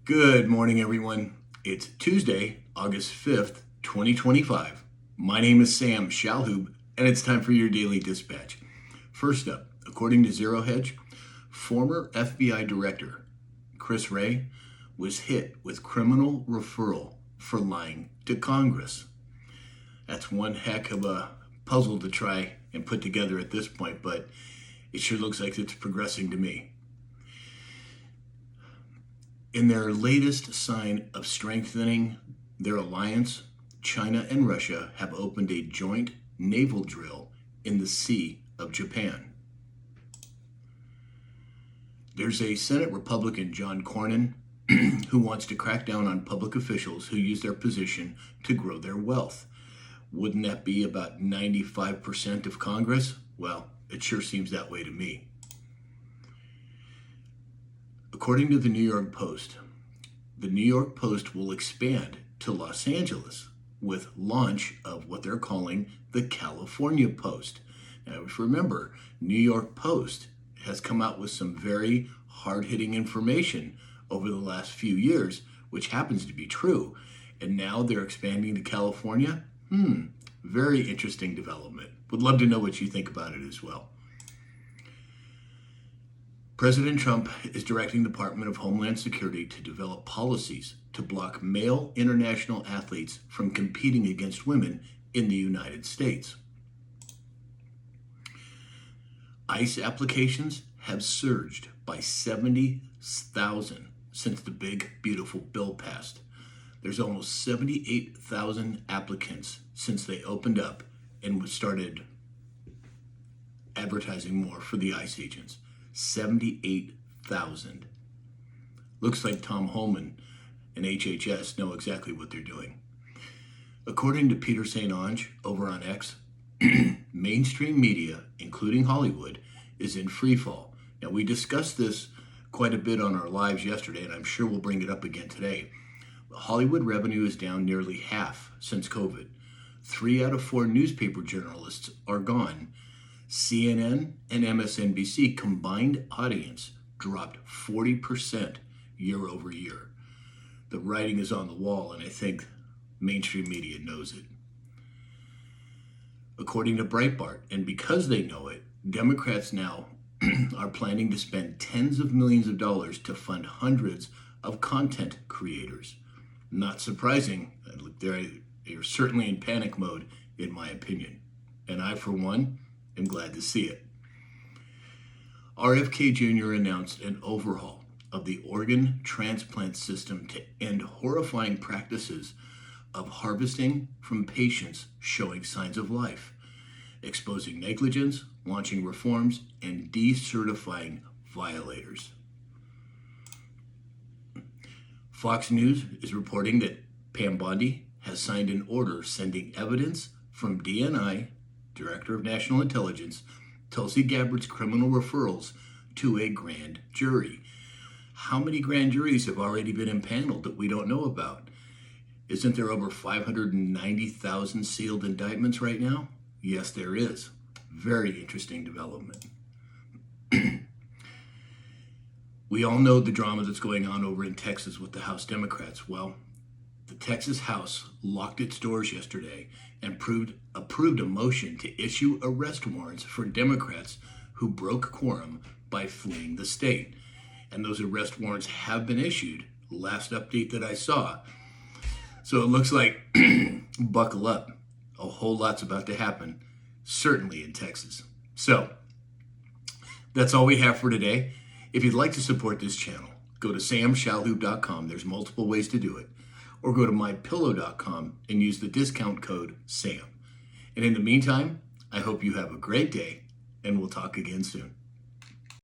Good morning, everyone. It's Tuesday, August 5th, 2025. My name is Sam Shalhoub, and it's time for your daily dispatch. First up, according to Zero Hedge, former FBI Director Chris Wray was hit with criminal referral for lying to Congress. That's one heck of a puzzle to try and put together at this point, but it sure looks like it's progressing to me. In their latest sign of strengthening their alliance, China and Russia have opened a joint naval drill in the Sea of Japan. There's a Senate Republican, John Cornyn, who wants to crack down on public officials who use their position to grow their wealth. Wouldn't that be about 95% of Congress? Well, it sure seems that way to me. According to the New York Post will expand to Los Angeles with launch of what they're calling the California Post. Now, if you remember, New York Post has come out with some very hard-hitting information over the last few years, which happens to be true. And now they're expanding to California. Very interesting development. Would love to know what you think about it as well. President Trump is directing the Department of Homeland Security to develop policies to block male international athletes from competing against women in the United States. ICE applications have surged by 70,000 since the big, beautiful bill passed. There's almost 78,000 applicants since they opened up and started advertising more for the ICE agents. 78,000. Looks like Tom Homan and HHS know exactly what they're doing. According to Peter St. Onge over on X, mainstream media, including Hollywood, is in free fall. Now, we discussed this quite a bit on our lives yesterday, and I'm sure we'll bring it up again today. Hollywood revenue is down nearly half since COVID. 3 out of 4 newspaper journalists are gone. CNN and MSNBC combined audience dropped 40% year over year. The writing is on the wall, and I think mainstream media knows it. According to Breitbart, and because they know it, Democrats now are planning to spend tens of millions of dollars to fund hundreds of content creators. Not surprising, they're certainly in panic mode, in my opinion. And I, for one, am glad to see it. RFK Jr. announced an overhaul of the organ transplant system to end horrifying practices of harvesting from patients showing signs of life, exposing negligence, launching reforms, and decertifying violators. Fox News is reporting that Pam Bondi has signed an order sending evidence from DNI, Director of National Intelligence, Tulsi Gabbard's criminal referrals to a grand jury. How many grand juries have already been impaneled that we don't know about? Isn't there over 590,000 sealed indictments right now? Yes, there is. Very interesting development. We all know the drama that's going on over in Texas with the House Democrats. Well, the Texas House locked its doors yesterday and approved a motion to issue arrest warrants for Democrats who broke quorum by fleeing the state. And those arrest warrants have been issued, last update that I saw. So it looks like, buckle up, a whole lot's about to happen, certainly in Texas. So that's all we have for today. If you'd like to support this channel, go to samshalhoub.com. There's multiple ways to do it. Or go to mypillow.com and use the discount code SAM. And in the meantime, I hope you have a great day, and we'll talk again soon.